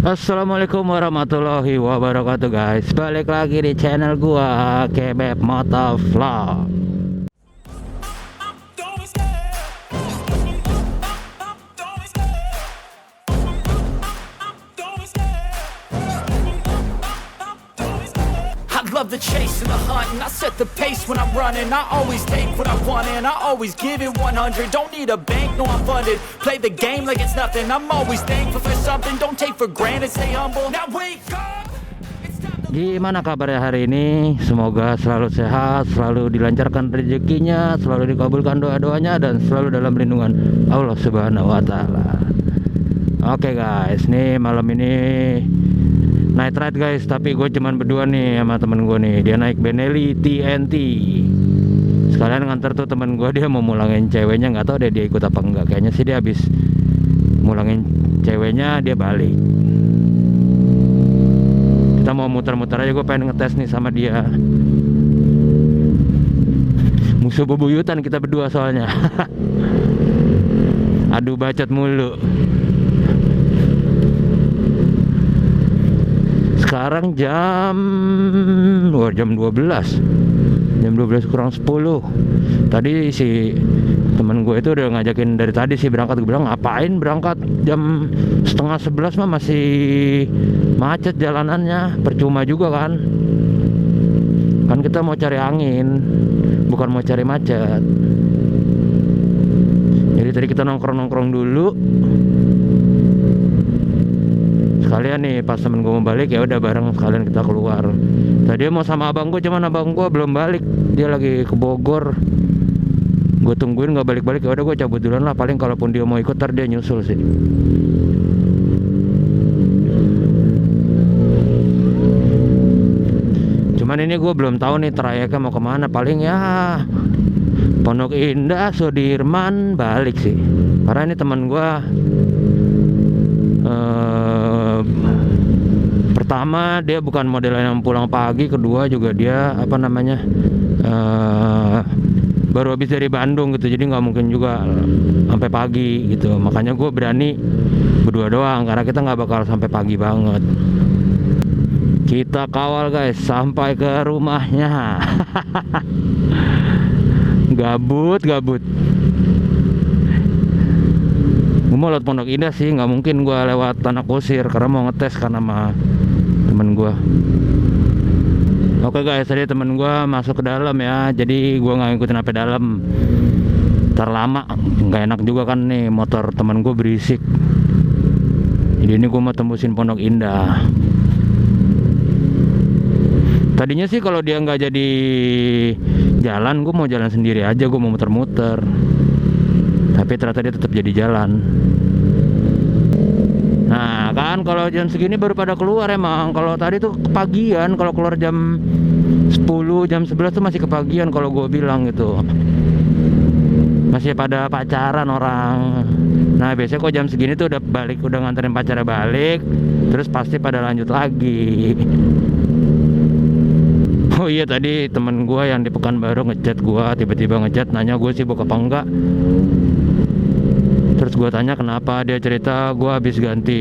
Assalamualaikum warahmatullahi wabarakatuh guys. Balik lagi di channel gua Kebeb Motovlog. Love the chase and the hunt, and I set the pace when I'm running. I always take what I want and I always give it 100. Don't need a bank, no I'm funded. Play the game like it's nothing. I'm always thankful for something. Don't take for granted, stay humble. Now wake up. Gimana kabarnya hari ini? Semoga selalu sehat, selalu dilancarkan rezekinya, selalu dikabulkan doa-doanya, dan selalu dalam lindungan Allah Subhanahu wa Ta'ala. Oke guys, nih malam ini night ride guys, tapi gue cuman berdua nih sama temen gue nih. Dia naik Benelli TNT. Sekalian nganter tuh temen gue, dia mau mulangin ceweknya, nggak tahu deh dia ikut apa enggak. Kayaknya sih dia habis mulangin ceweknya dia balik. Kita mau muter-muter aja, gue pengen ngetes nih sama dia. Musuh bebuyutan kita berdua soalnya. Aduh bacot mulu. Sekarang jam 12. Jam 12 kurang 10. Tadi si temen gue itu udah ngajakin dari tadi sih berangkat. Gue bilang ngapain berangkat jam 10:30 mah masih macet jalanannya, percuma juga kan. Kan kita mau cari angin, bukan mau cari macet. Jadi tadi kita nongkrong-nongkrong dulu. Sekalian nih pas temen gue mau balik, ya udah bareng sekalian kita keluar. Tadi mau sama abang gue, cuman abang gue belum balik, dia lagi ke Bogor. Gue tungguin nggak balik-balik, ya udah gue cabut duluan lah. Paling kalaupun dia mau ikut, ntar dia nyusul sih. Cuman ini gue belum tahu nih trayeknya mau kemana. Paling ya Pondok Indah, Sudirman, balik sih. Karena ini teman gue pertama dia bukan model yang pulang pagi, kedua juga dia baru habis dari Bandung gitu, jadi nggak mungkin juga sampai pagi gitu. Makanya gue berani berdua doang, karena kita nggak bakal sampai pagi banget. Kita kawal guys sampai ke rumahnya. Gabut. Gue mau lewat Pondok Indah sih, nggak mungkin gue lewat Tanah Kusir karena mau ngetes kan sama temen gue. Oke guys, tadi temen gue masuk ke dalam ya, jadi gue nggak ngikutin sampai dalam. Ntar lama nggak enak juga kan nih, motor temen gue berisik. Jadi ini gue mau tembusin Pondok Indah. Tadinya sih kalau dia nggak jadi jalan, gue mau jalan sendiri aja, gue mau muter-muter. Tapi ternyata dia tetap jadi jalan. Nah kan kalau jam segini baru pada keluar emang. Kalau tadi tuh kepagian, kalau keluar jam 10, jam 11 tuh masih kepagian kalau gue bilang gitu. Masih pada pacaran orang. Nah biasanya kok jam segini tuh udah balik, udah nganterin pacarnya balik, terus pasti pada lanjut lagi. Oh iya, tadi temen gue yang di Pekanbaru ngechat gue, tiba-tiba ngechat nanya gue sibuk apa enggak. Terus gue tanya kenapa, dia cerita gue habis ganti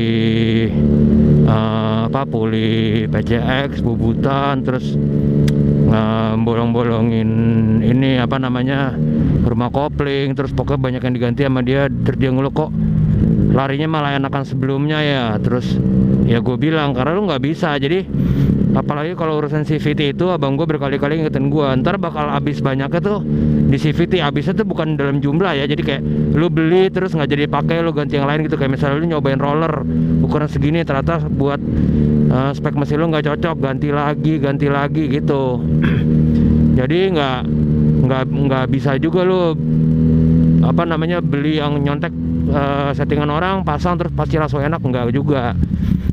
puli PCX, bubutan, terus bolong-bolongin ini rumah kopling, terus pokoknya banyak yang diganti sama dia. Terus dia ngeluh kok larinya malah enakan sebelumnya ya. Terus ya gue bilang karena lu nggak bisa, jadi apalagi kalau urusan CVT itu abang gue berkali-kali ngingetin gue, ntar bakal habis banyaknya tuh di CVT. Habisnya tuh bukan dalam jumlah ya, jadi kayak lu beli terus nggak jadi pakai, lu ganti yang lain gitu. Kayak misalnya lu nyobain roller ukuran segini, ternyata buat spek mesin lu nggak cocok, ganti lagi gitu. Jadi nggak bisa juga lu beli yang nyontek settingan orang, pasang terus pasti langsung enak, nggak juga.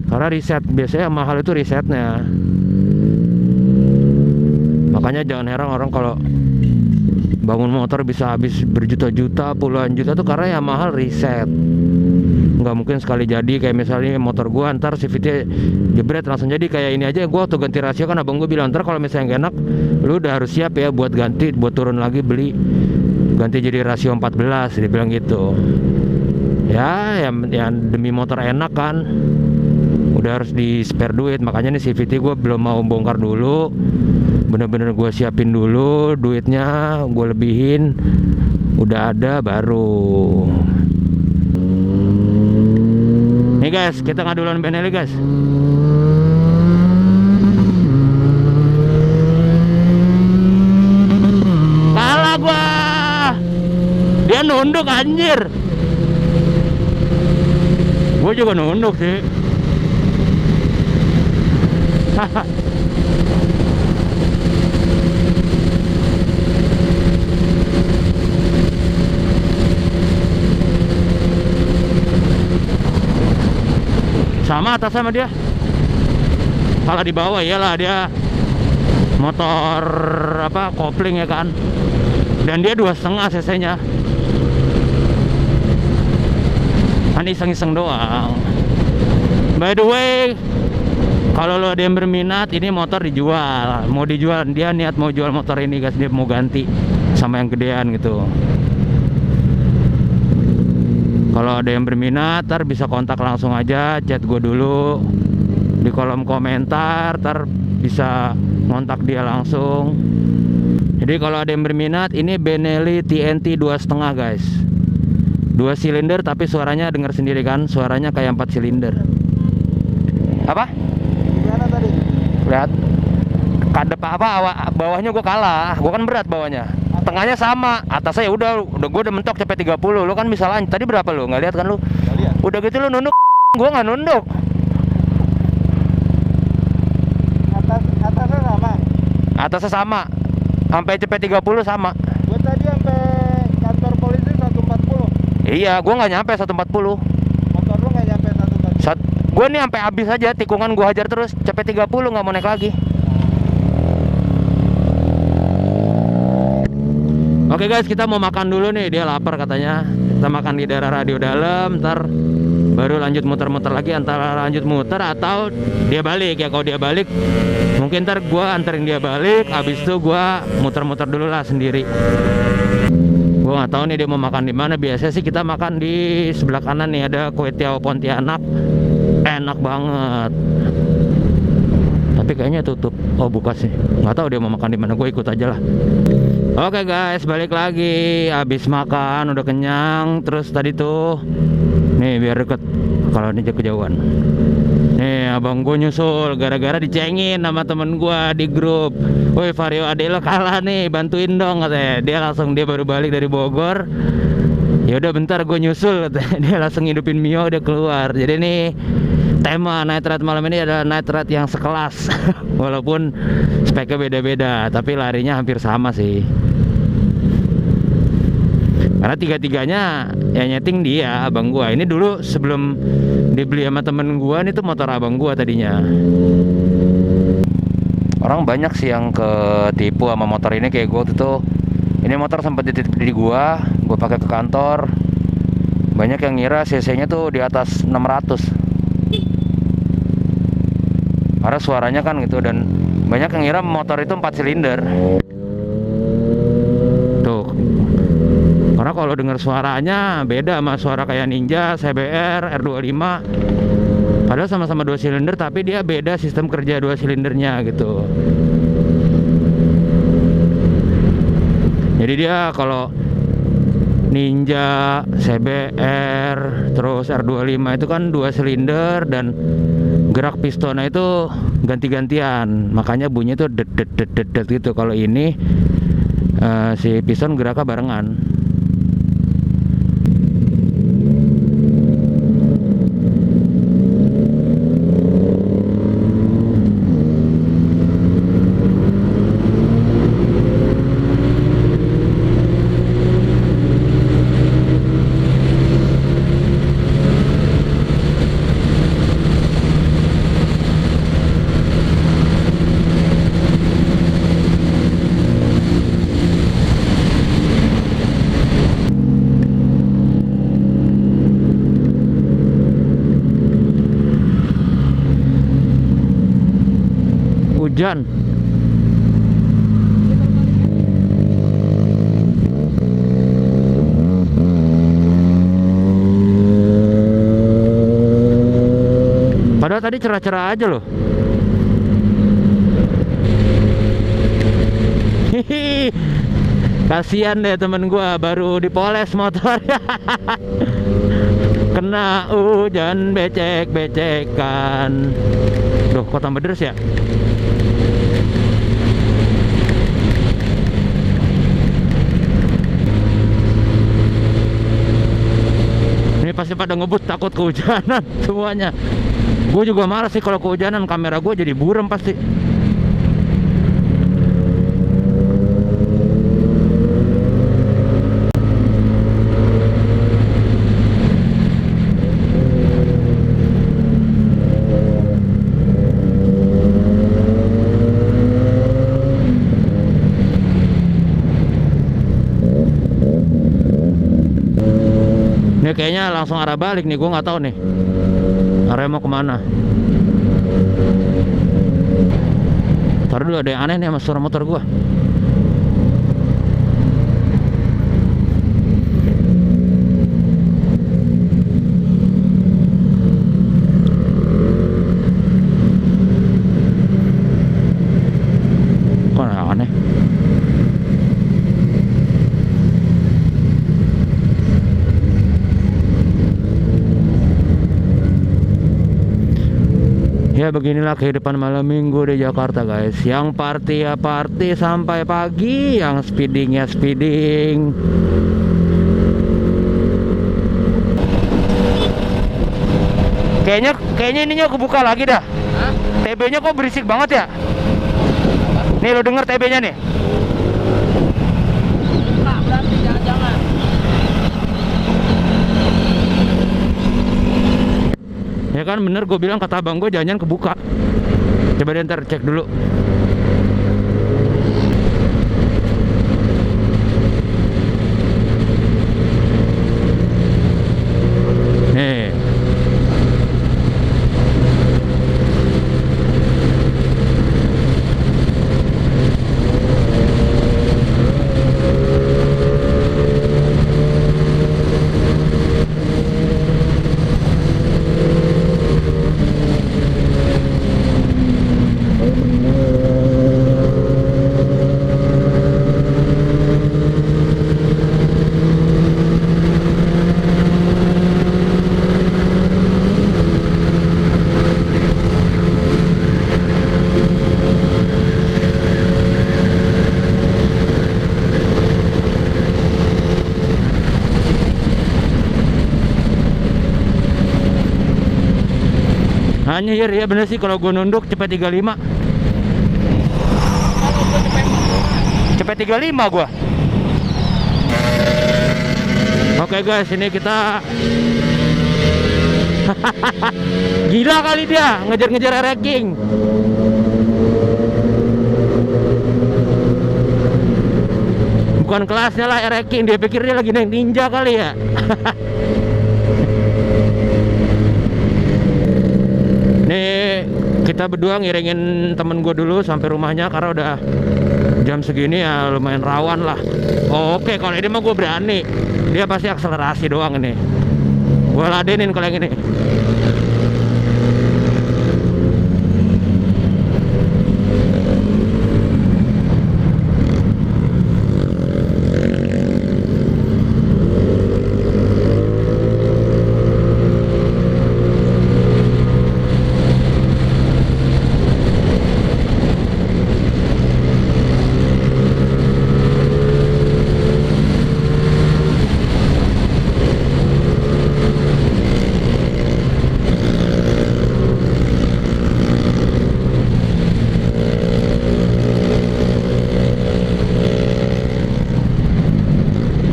Karena riset, biasanya mahal itu risetnya. Makanya jangan heran orang kalau bangun motor bisa habis berjuta-juta, puluhan juta tuh karena ya mahal riset. Nggak mungkin sekali jadi. Kayak misalnya motor gua ntar CVT jebret langsung jadi. Kayak ini aja gua waktu ganti rasio kan abang gua bilang ntar kalau misalnya nggak enak lu udah harus siap ya buat ganti, buat turun lagi beli ganti jadi rasio 14, dia bilang gitu. Ya demi motor enak kan. udah harus di spare duit. Makanya nih CVT gue belum mau bongkar dulu, bener-bener gue siapin dulu duitnya, gue lebihin, udah ada baru. Nih guys, kita ngadulan Benelli guys. Kalah gua. Dia nunduk anjir. Gua juga nunduk sih. Sama atas sama dia. Kalau di bawah iyalah dia motor apa kopling ya kan. Dan dia 2,5 cc nya. Kan iseng-iseng doang. By the way, kalau lo ada yang berminat, ini motor dijual. Mau dijual, dia niat mau jual motor ini guys, dia mau ganti sama yang gedean gitu. Kalau ada yang berminat, ntar bisa kontak langsung aja, chat gue dulu di kolom komentar, ntar bisa kontak dia langsung. Jadi kalau ada yang berminat, ini Benelli TNT 2,5 guys, 2 silinder tapi suaranya dengar sendiri kan, suaranya kayak 4 silinder. Apa? Gimana tadi? Lihat kadep apa bawahnya gue kalah, gue kan berat bawahnya. Tengahnya sama, atasnya udah gue udah mentok sampai 30. Lu kan bisa lanjut. Tadi berapa lu? Nggak lihat kan lu? Nggak lihat. Udah gitu lu nunduk. Gue nggak nunduk. Atasnya sama. Atasnya sama. Sampai cepet 30 sama. Gue tadi sampai kantor polisi 140. Iya, gue nggak nyampe 140. Motor lu nggak nyampe 140. Gue nih sampai habis aja tikungan, gue hajar terus cepet 30, nggak mau naik lagi. Oke guys, kita mau makan dulu nih, dia lapar katanya. Kita makan di daerah Radio Dalam, ntar baru lanjut muter-muter lagi, antara lanjut muter atau dia balik ya. Kalau dia balik, mungkin ntar gua anterin dia balik, habis itu gua muter-muter dulu lah sendiri. Gua nggak tahu nih dia mau makan di mana. Biasanya sih kita makan di sebelah kanan nih, ada Kue Tiao Pontianak, enak banget. Tapi kayaknya tutup. Oh buka sih, nggak tahu dia mau makan di mana. Gue ikut aja lah. Oke guys, balik lagi. Habis makan, udah kenyang. Terus tadi tuh, nih biar deket, kalau ini kejauhan. Nih abang gue nyusul, gara-gara dicengin sama temen gue di grup. Woi Vario, adek lo kalah nih, bantuin dong katanya. Dia baru balik dari Bogor. Ya udah bentar gue nyusul katanya. Dia langsung hidupin Mio, udah keluar. Jadi nih tema night ride malam ini adalah night ride yang sekelas. Walaupun speknya beda-beda, tapi larinya hampir sama sih. Karena tiga-tiganya ya nyeting dia, abang gua. Ini dulu sebelum dibeli sama temen gua, ini tuh motor abang gua tadinya. Orang banyak sih yang ketipu sama motor ini kayak gua tuh. Ini motor sempat dititip di gua pakai ke kantor. Banyak yang ngira cc-nya tuh di atas 600. Karena suaranya kan gitu, dan banyak yang ngira motor itu 4 silinder. Tuh. Karena kalau dengar suaranya beda sama suara kayak Ninja, CBR, R25. Padahal sama-sama 2 silinder, tapi dia beda sistem kerja 2 silindernya gitu. Jadi dia kalau Ninja, CBR, terus R25 itu kan 2 silinder dan gerak pistonnya itu ganti-gantian, makanya bunyi itu det gitu. Kalau ini si piston geraknya barengan. Hujan. Padahal tadi cerah-cerah aja loh. Hihi. Kasian deh temen gua baru dipoles motornya. Kena hujan becek-becekan. Duh, kok tambah deres ya? Ini pasti pada ngebut takut kehujanan semuanya. Gue juga marah sih kalau kehujanan, kamera gue jadi buram pasti. Ini kayaknya langsung arah balik nih, gue nggak tahu nih arah mau kemana. Ntar dulu, ada yang aneh nih sama suara motor gue. Kok aneh? Ya beginilah kehidupan malam minggu di Jakarta guys. Yang party ya party sampai pagi, yang speeding ya speeding. Kayaknya ininya kebuka lagi dah. TB-nya kok berisik banget ya? Nih lo denger TB-nya nih. Nah, berarti jangan-jangan. Ya kan bener, gue bilang kata abang gue jangan kebuka. Coba deh ntar cek dulu. Nih. Hanya ya bener sih kalau gue nunduk cepet 35. Cepet 35 gue. Oke guys, ini kita gila kali dia ngejar-ngejar ranking. Bukan kelasnya lah ranking, dia pikir dia lagi naik ninja kali ya. Nih kita berdua ngiringin temen gue dulu sampai rumahnya karena udah jam segini ya lumayan rawan lah. Oke, kalau ini mah gue berani, dia pasti akselerasi doang ini. Gue ladenin kalau yang ini.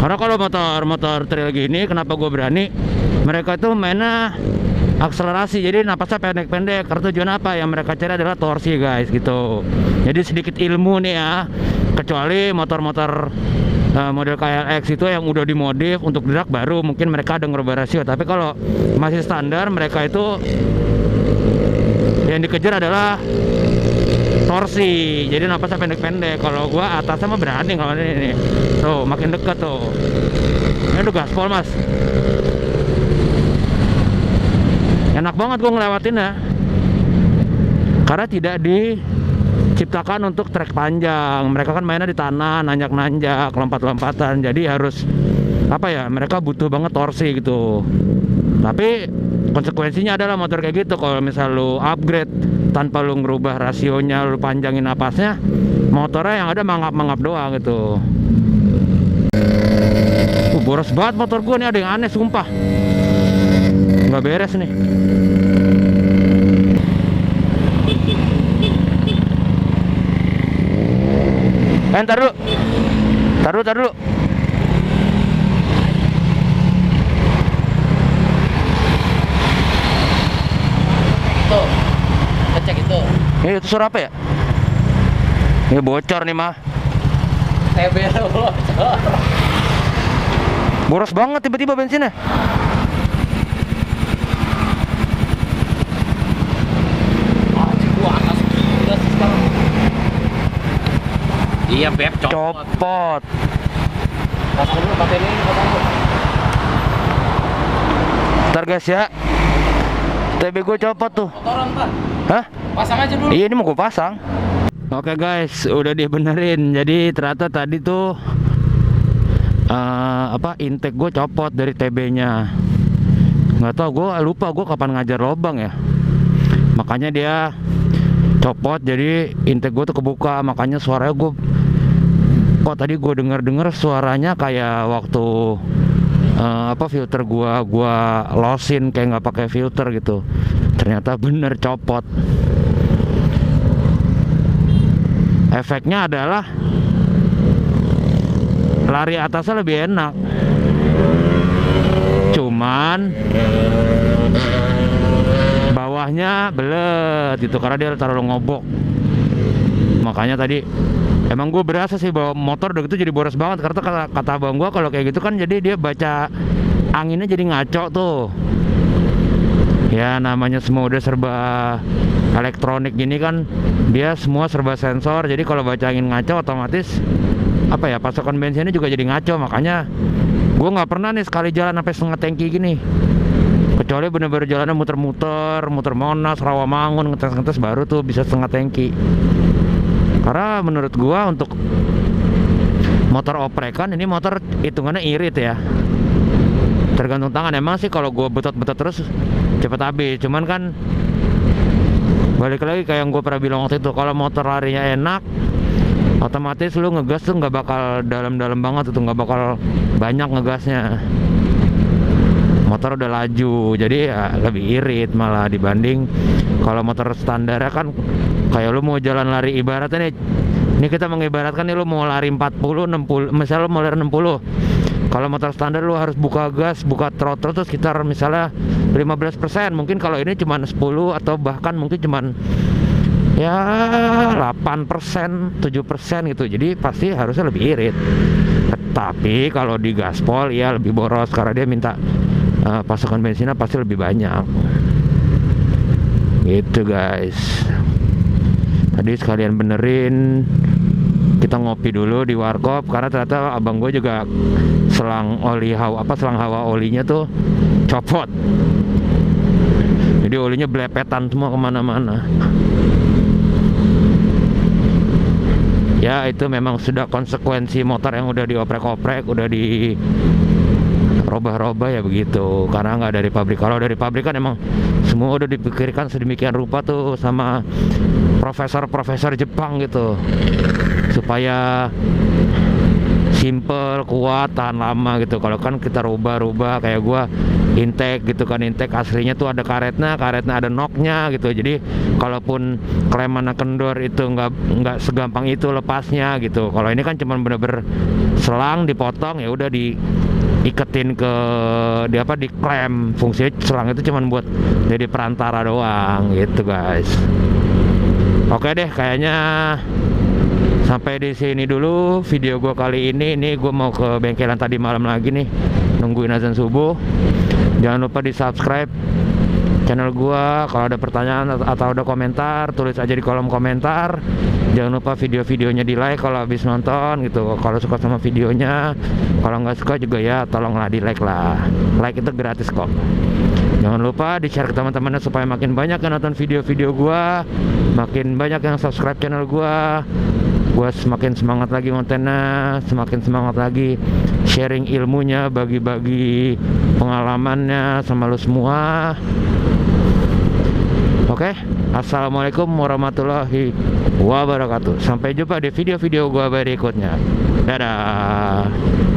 Karena kalau motor trail gini, kenapa gue berani? Mereka tuh mainnya akselerasi, jadi napasnya pendek-pendek. Karena tujuan apa? Yang mereka cari adalah torsi guys, gitu. Jadi sedikit ilmu nih ya. Kecuali motor-motor model KLX itu yang udah dimodif untuk drag, baru mungkin mereka ada ngerubah rasio. Tapi kalau masih standar, mereka itu yang dikejar adalah torsi, jadi napasnya pendek-pendek. Kalau gua atasnya mah berani kalau ini. Tuh, makin dekat tuh. Ini udah gaspol, Mas. Enak banget gua ngelewatin ya. karena tidak diciptakan untuk trek panjang. Mereka kan mainnya di tanah, nanjak-nanjak, lompat-lompatan, jadi harus apa ya, mereka butuh banget torsi gitu. Tapi konsekuensinya adalah motor kayak gitu, kalau misal lu upgrade tanpa lu ngerubah rasionya, lu panjangin napasnya, motornya yang ada mangap-mangap doang gitu. Boros banget motor gua nih, ada yang aneh sumpah. Nggak beres nih. Ntar dulu. Tar dulu. Tuh, ngecek itu. Itu suara apa ya? Ini bocor nih mah. TB bocor. Boros banget tiba-tiba bensinnya. Gua atas udah sekarang. Iya beb, Copot. Pasang dulu baterai ini, pasang dulu. Ntar guys ya, TB gue copot tuh. Motoran Pak. Hah? Pasang aja dulu. Iya, ini mau gue pasang. Oke guys, udah dibenerin. Jadi ternyata tadi tuh intake gue copot dari TB-nya. Nggak tahu, gue lupa gue kapan ngajar lobang ya. Makanya dia copot, jadi intake gue tuh kebuka. Makanya suaranya kok tadi gue denger suaranya kayak waktu filter gua losin, kayak nggak pakai filter gitu. Ternyata bener copot. Efeknya adalah lari atasnya lebih enak, cuman bawahnya belet gitu karena dia terlalu ngobok. Makanya tadi emang gue berasa sih bahwa motor udah gitu jadi boros banget, karena kata abang gue kalau kayak gitu kan jadi dia baca anginnya jadi ngaco tuh. Ya namanya semua udah serba elektronik gini kan, dia semua serba sensor, jadi kalau baca angin ngaco otomatis apa ya, pasokan bensinnya juga jadi ngaco. Makanya gue nggak pernah nih sekali jalan sampai setengah tangki gini, kecuali bener-bener jalannya muter Monas, Rawamangun, ngetes baru tuh bisa setengah tangki. Karena menurut gua untuk motor oprekan ini motor hitungannya irit ya, tergantung tangan. Emang sih kalau gua betot terus cepet habis, cuman kan balik lagi kayak yang gua pernah bilang waktu itu, kalau motor larinya enak otomatis lu ngegas tuh nggak bakal dalam-dalam banget, itu nggak bakal banyak ngegasnya. Motor udah laju, jadi ya lebih irit malah dibanding kalau motor standar kan. Kayak lu mau jalan lari, ibaratnya nih, ini kita mengibaratkan nih, lu mau lari 40, 60, misalnya lu mau lari 60. Kalau motor standar lu harus buka gas, buka throttle tuh sekitar misalnya 15%. Mungkin kalau ini cuma 10 atau bahkan mungkin cuma ya 8%, 7% gitu. Jadi pasti harusnya lebih irit. Tapi kalau di gaspol ya lebih boros karena dia minta pasokan bensinnya pasti lebih banyak. Gitu guys. Tadi sekalian benerin, kita ngopi dulu di warkop karena ternyata abang gue juga selang hawa olinya tuh copot. Jadi olinya belepetan semua kemana-mana. Ya itu memang sudah konsekuensi motor yang udah dioprek-oprek, udah di robah-robah ya begitu, karena nggak dari pabrik. Kalau dari pabrik kan emang semua udah dipikirkan sedemikian rupa tuh sama profesor Jepang gitu, supaya simple, kuat, tahan lama gitu. Kalau kan kita rubah kayak gua intake gitu kan, intake aslinya tuh ada karetnya ada knocknya gitu. Jadi kalaupun klemannya kendor itu nggak segampang itu lepasnya gitu. Kalau ini kan cuma bener-bener selang dipotong, ya udah iketin ke di klem. Fungsinya selang itu cuma buat jadi perantara doang gitu guys. Oke deh, kayaknya sampai di sini dulu video gue kali ini. Ini gue mau ke bengkelan tadi malam lagi nih, nungguin azan subuh. Jangan lupa di subscribe channel gue. Kalau ada pertanyaan atau ada komentar, tulis aja di kolom komentar. Jangan lupa video-videonya di like kalau habis nonton gitu. Kalau suka sama videonya, kalau nggak suka juga ya tolonglah di like lah. Like itu gratis kok. Jangan lupa di-share ke teman-temannya supaya makin banyak yang nonton video-video gua, makin banyak yang subscribe channel gua semakin semangat lagi kontennya, semakin semangat lagi sharing ilmunya, bagi-bagi pengalamannya sama lu semua. Oke, assalamualaikum warahmatullahi wabarakatuh. Sampai jumpa di video-video gua berikutnya. Dadah.